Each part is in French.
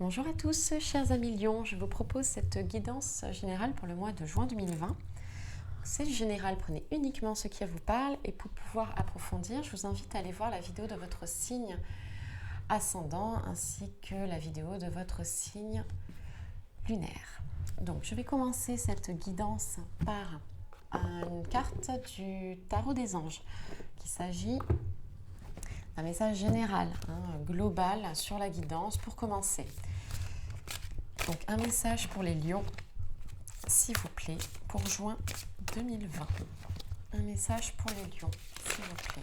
Bonjour à tous, chers amis Lion. Je vous propose cette guidance générale pour le mois de juin 2020. C'est général, prenez uniquement ce qui vous parle et pour pouvoir approfondir, je vous invite à aller voir la vidéo de votre signe ascendant ainsi que la vidéo de votre signe lunaire. Donc, je vais commencer cette guidance par une carte du tarot des anges, qu'il s'agit un message général, global sur la guidance pour commencer. Donc un message pour les lions, s'il vous plaît, pour juin 2020. Un message pour les lions, s'il vous plaît.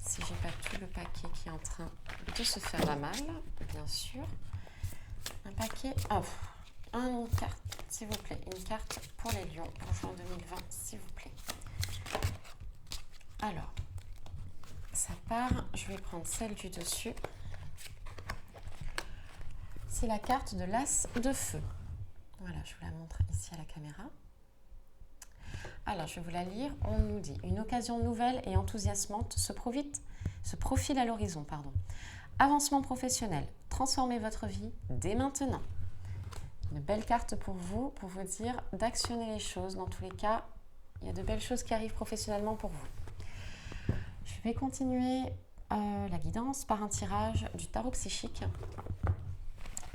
Si j'ai pas tout le paquet qui est en train de se faire la malle, bien sûr. Un paquet, une carte, s'il vous plaît. Une carte pour les lions pour juin 2020, s'il vous plaît. Alors, ça part, je vais prendre celle du dessus. C'est la carte de l'As de feu. Voilà, je vous la montre ici à la caméra. Alors, je vais vous la lire. On nous dit « Une occasion nouvelle et enthousiasmante se profile à l'horizon. Avancement professionnel. Transformez votre vie dès maintenant. » Une belle carte pour vous dire d'actionner les choses. Dans tous les cas, il y a de belles choses qui arrivent professionnellement pour vous. Je vais continuer la guidance par un tirage du tarot psychique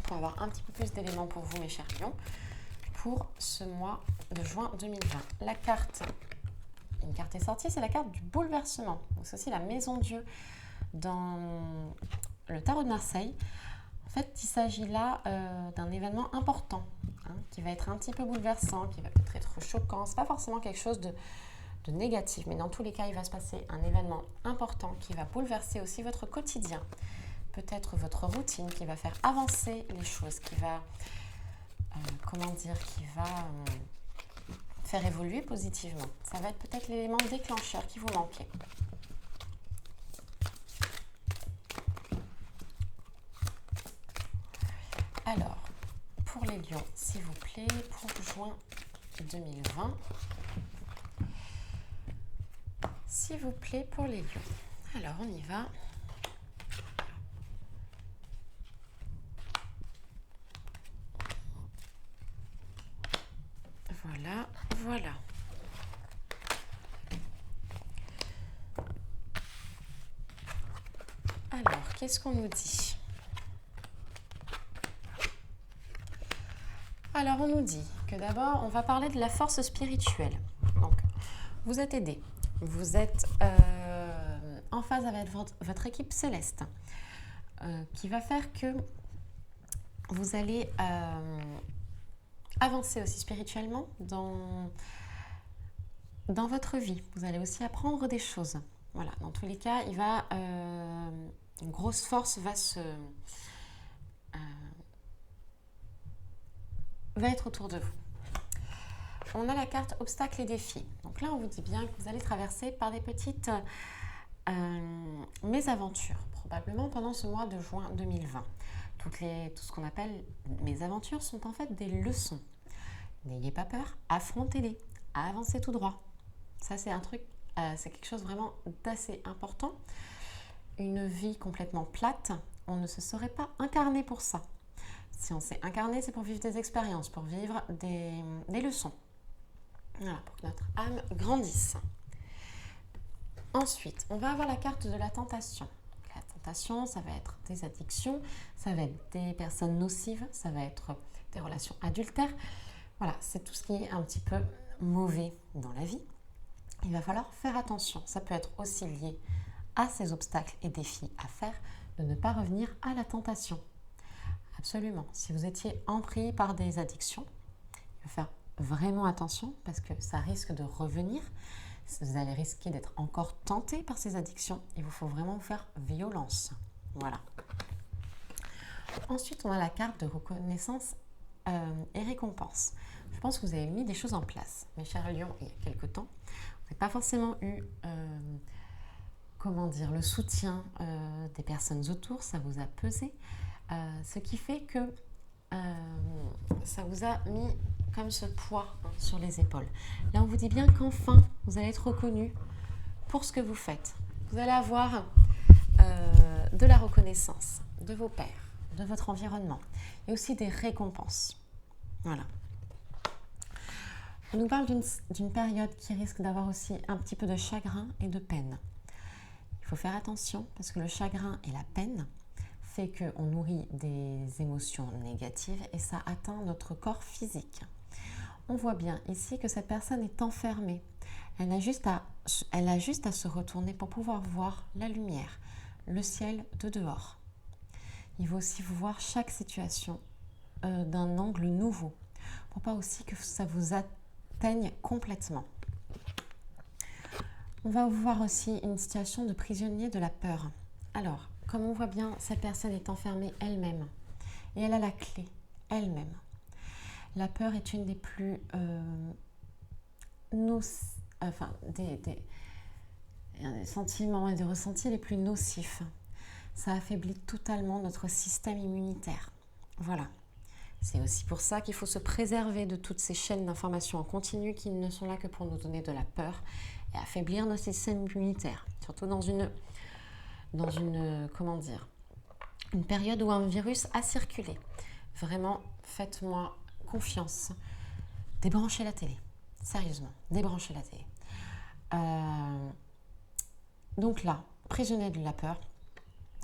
pour avoir un petit peu plus d'éléments pour vous, mes chers lions, pour ce mois de juin 2020. Une carte est sortie, c'est la carte du bouleversement. C'est aussi la maison Dieu dans le tarot de Marseille. En fait, il s'agit là d'un événement important qui va être un petit peu bouleversant, qui va peut-être être choquant. Ce n'est pas forcément quelque chose de négatif, mais dans tous les cas, il va se passer un événement important qui va bouleverser aussi votre quotidien. Peut-être votre routine, qui va faire avancer les choses, qui va, faire évoluer positivement. Ça va être peut-être l'élément déclencheur qui vous manquait. Alors, pour les lions, s'il vous plaît, pour juin 2020. S'il vous plaît, pour les lions. Alors, on y va. Voilà. Alors, qu'est-ce qu'on nous dit? Alors, on nous dit que d'abord, on va parler de la force spirituelle. Donc, vous êtes aidé. Vous êtes en phase avec votre équipe céleste qui va faire que vous allez avancer aussi spirituellement dans votre vie. Vous allez aussi apprendre des choses. Voilà, dans tous les cas, une grosse force va être autour de vous. On a la carte obstacles et défis. Donc là, on vous dit bien que vous allez traverser par des petites mésaventures, probablement pendant ce mois de juin 2020. Tout ce qu'on appelle mésaventures sont en fait des leçons. N'ayez pas peur, affrontez-les, avancez tout droit. Ça, c'est c'est quelque chose vraiment d'assez important. Une vie complètement plate, on ne se serait pas incarné pour ça. Si on s'est incarné, c'est pour vivre des expériences, pour vivre des leçons. Voilà, pour que notre âme grandisse. Ensuite, on va avoir la carte de la tentation. La tentation, ça va être des addictions, ça va être des personnes nocives, ça va être des relations adultères. Voilà, c'est tout ce qui est un petit peu mauvais dans la vie. Il va falloir faire attention. Ça peut être aussi lié à ces obstacles et défis à faire, de ne pas revenir à la tentation. Absolument. Si vous étiez empris par des addictions, il faut faire vraiment attention parce que ça risque de revenir. Vous allez risquer d'être encore tenté par ces addictions. Il vous faut vraiment faire violence. Voilà. Ensuite, on a la carte de reconnaissance et récompense. Je pense que vous avez mis des choses en place. Mes chers lions, il y a quelque temps, vous n'avez pas forcément eu le soutien des personnes autour. Ça vous a pesé. Ce qui fait que ça vous a mis comme ce poids sur les épaules. Là, on vous dit bien qu'enfin, vous allez être reconnu pour ce que vous faites. Vous allez avoir de la reconnaissance de vos pairs, de votre environnement et aussi des récompenses. Voilà. On nous parle d'une période qui risque d'avoir aussi un petit peu de chagrin et de peine. Il faut faire attention parce que le chagrin et la peine fait qu'on nourrit des émotions négatives et ça atteint notre corps physique. On voit bien ici que cette personne est enfermée. Elle a juste à se retourner pour pouvoir voir la lumière, le ciel de dehors. Il faut aussi voir chaque situation d'un angle nouveau, pour pas aussi que ça vous atteigne complètement. On va voir aussi une situation de prisonnier de la peur. Alors, comme on voit bien, cette personne est enfermée elle-même et elle a la clé elle-même. La peur est une des plus des sentiments et des ressentis les plus nocifs. Ça affaiblit totalement notre système immunitaire. Voilà. C'est aussi pour ça qu'il faut se préserver de toutes ces chaînes d'information en continu qui ne sont là que pour nous donner de la peur et affaiblir notre système immunitaire. Surtout dans une période où un virus a circulé. Vraiment, faites-moi confiance. Débranchez la télé. Sérieusement, débranchez la télé. Donc là, prisonnier de la peur,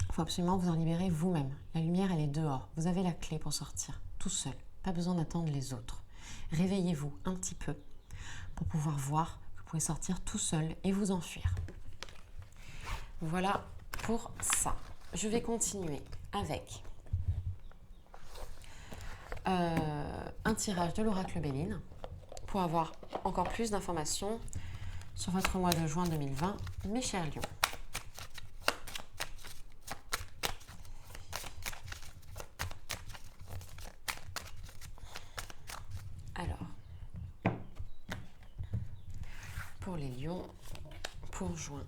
il faut absolument vous en libérer vous-même. La lumière, elle est dehors. Vous avez la clé pour sortir, tout seul. Pas besoin d'attendre les autres. Réveillez-vous un petit peu pour pouvoir voir que vous pouvez sortir tout seul et vous enfuir. Voilà pour ça. Je vais continuer avec un tirage de l'oracle Béline pour avoir encore plus d'informations sur votre mois de juin 2020, mes chers lions. Alors, pour les lions, pour juin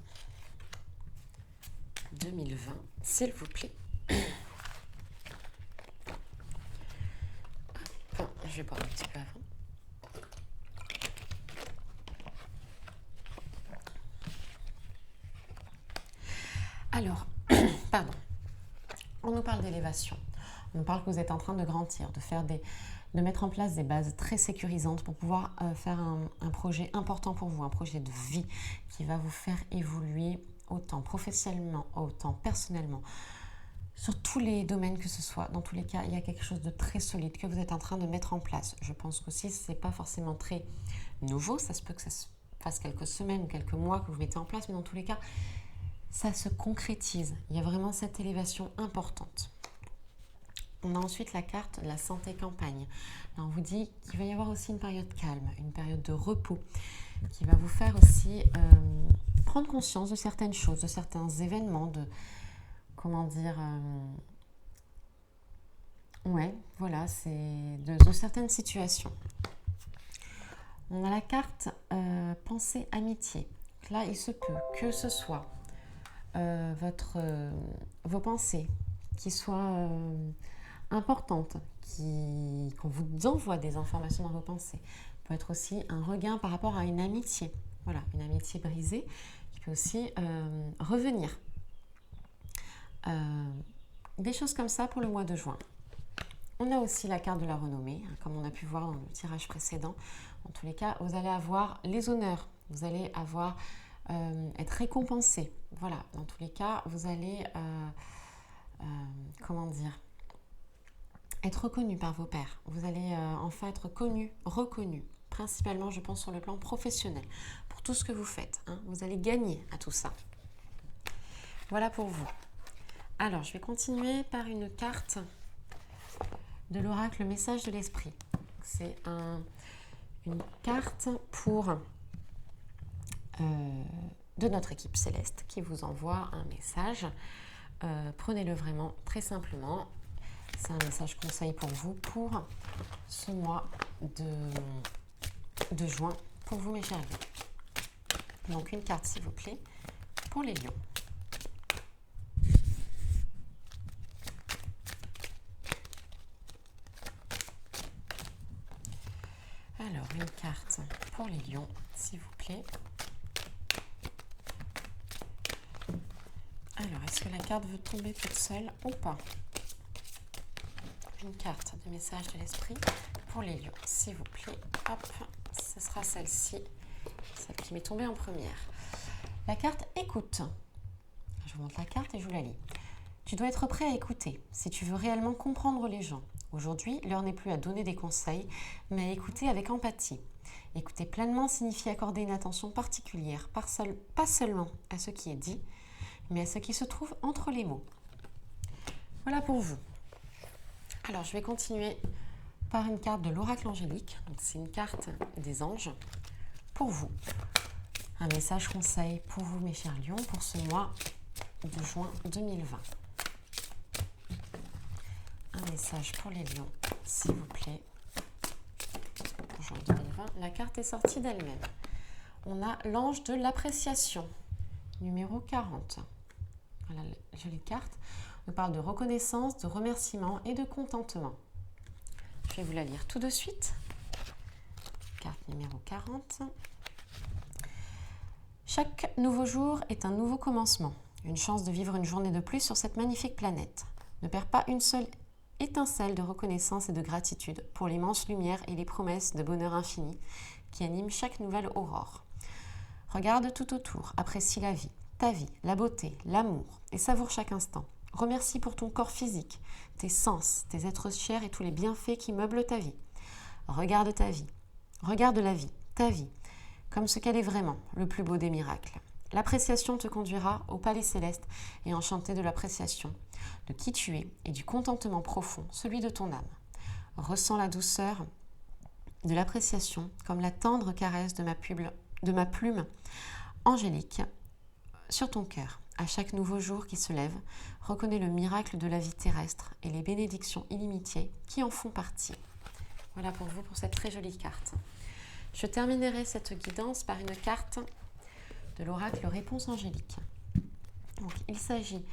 2020, s'il vous plaît. Bon, je vais boire un petit peu avant. Alors, pardon, on nous parle d'élévation. On nous parle que vous êtes en train de grandir, de mettre en place des bases très sécurisantes pour pouvoir faire un projet important pour vous, un projet de vie qui va vous faire évoluer autant professionnellement, autant personnellement, sur tous les domaines que ce soit. Dans tous les cas, il y a quelque chose de très solide que vous êtes en train de mettre en place. Je pense qu'aussi, ce n'est pas forcément très nouveau. Ça se peut que ça se fasse quelques semaines ou quelques mois que vous mettez en place, mais dans tous les cas, ça se concrétise. Il y a vraiment cette élévation importante. On a ensuite la carte de la santé campagne. Là, on vous dit qu'il va y avoir aussi une période calme, une période de repos, qui va vous faire aussi prendre conscience de certaines choses, de certains événements, de certaines situations. On a la carte pensée amitié. Là, il se peut que ce soit vos pensées qui soient importantes, qu'on vous envoie des informations dans vos pensées. Ça peut être aussi un regain par rapport à une amitié. Voilà, une amitié brisée qui peut aussi revenir. Des choses comme ça pour le mois de juin. On a aussi la carte de la renommée, comme on a pu voir dans le tirage précédent. En tous les cas, vous allez avoir les honneurs, vous allez être récompensé. Voilà, dans tous les cas, vous allez être reconnu par vos pairs. Vous allez enfin être reconnu, principalement, je pense, sur le plan professionnel, pour tout ce que vous faites. Vous allez gagner à tout ça. Voilà pour vous. Alors, je vais continuer par une carte de l'oracle Message de l'Esprit. C'est une carte de notre équipe céleste qui vous envoie un message. Prenez-le vraiment très simplement. C'est un message conseil pour vous pour ce mois de juin, pour vous mes chers lions. Donc une carte s'il vous plaît pour les lions. Alors une carte pour les lions s'il vous plaît. Alors, est-ce que la carte veut tomber toute seule ou pas? une carte de message de l'esprit pour les lions, s'il vous plaît. Hop, ce sera celle-ci, celle qui m'est tombée en première. La carte écoute. Je vous montre la carte et je vous la lis. Tu dois être prêt à écouter si tu veux réellement comprendre les gens. Aujourd'hui, l'heure n'est plus à donner des conseils, mais à écouter avec empathie. Écouter pleinement signifie accorder une attention particulière, pas seulement à ce qui est dit, mais à ce qui se trouve entre les mots. Voilà pour vous. Alors, je vais continuer par une carte de l'oracle angélique. C'est une carte des anges pour vous. Un message conseil pour vous, mes chers lions, pour ce mois de juin 2020. Un message pour les lions, s'il vous plaît. Pour juin 2020, la carte est sortie d'elle-même. On a l'ange de l'appréciation, numéro 40. Voilà la jolie carte. On parle de reconnaissance, de remerciement et de contentement. Je vais vous la lire tout de suite. Carte numéro 40. Chaque nouveau jour est un nouveau commencement. Une chance de vivre une journée de plus sur cette magnifique planète. Ne perds pas une seule étincelle de reconnaissance et de gratitude pour l'immense lumière et les promesses de bonheur infini qui animent chaque nouvelle aurore. Regarde tout autour, apprécie la vie, ta vie, la beauté, l'amour et savoure chaque instant. Remercie pour ton corps physique, tes sens, tes êtres chers et tous les bienfaits qui meublent ta vie. Regarde ta vie, regarde la vie, ta vie, comme ce qu'elle est vraiment, le plus beau des miracles. L'appréciation te conduira au palais céleste et enchanté de l'appréciation, de qui tu es et du contentement profond, celui de ton âme. Ressens la douceur de l'appréciation comme la tendre caresse de ma plume angélique sur ton cœur. À chaque nouveau jour qui se lève, reconnais le miracle de la vie terrestre et les bénédictions illimitées qui en font partie. Voilà pour vous pour cette très jolie carte. Je terminerai cette guidance par une carte de l'oracle Réponse angélique. Donc, il s'agit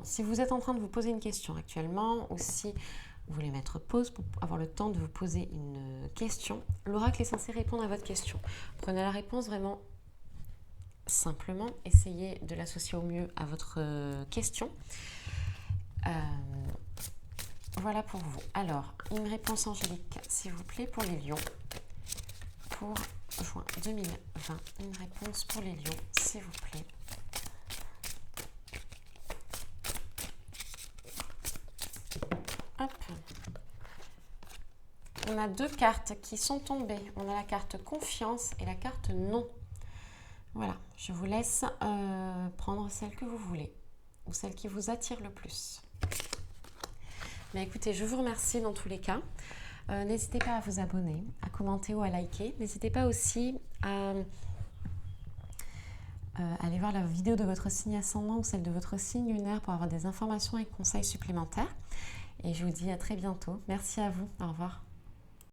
si vous êtes en train de vous poser une question actuellement ou si vous voulez mettre pause pour avoir le temps de vous poser une question, l'oracle est censé répondre à votre question. Prenez la réponse vraiment simplement, essayez de l'associer au mieux à votre question. Voilà pour vous. Alors, une réponse angélique, s'il vous plaît, pour les lions. Pour juin 2020, une réponse pour les lions, s'il vous plaît. Hop. On a deux cartes qui sont tombées. On a la carte confiance et la carte non. Voilà, je vous laisse prendre celle que vous voulez ou celle qui vous attire le plus. Mais écoutez, je vous remercie dans tous les cas. N'hésitez pas à vous abonner, à commenter ou à liker. N'hésitez pas aussi à aller voir la vidéo de votre signe ascendant ou celle de votre signe lunaire pour avoir des informations et conseils supplémentaires. Et je vous dis à très bientôt. Merci à vous. Au revoir.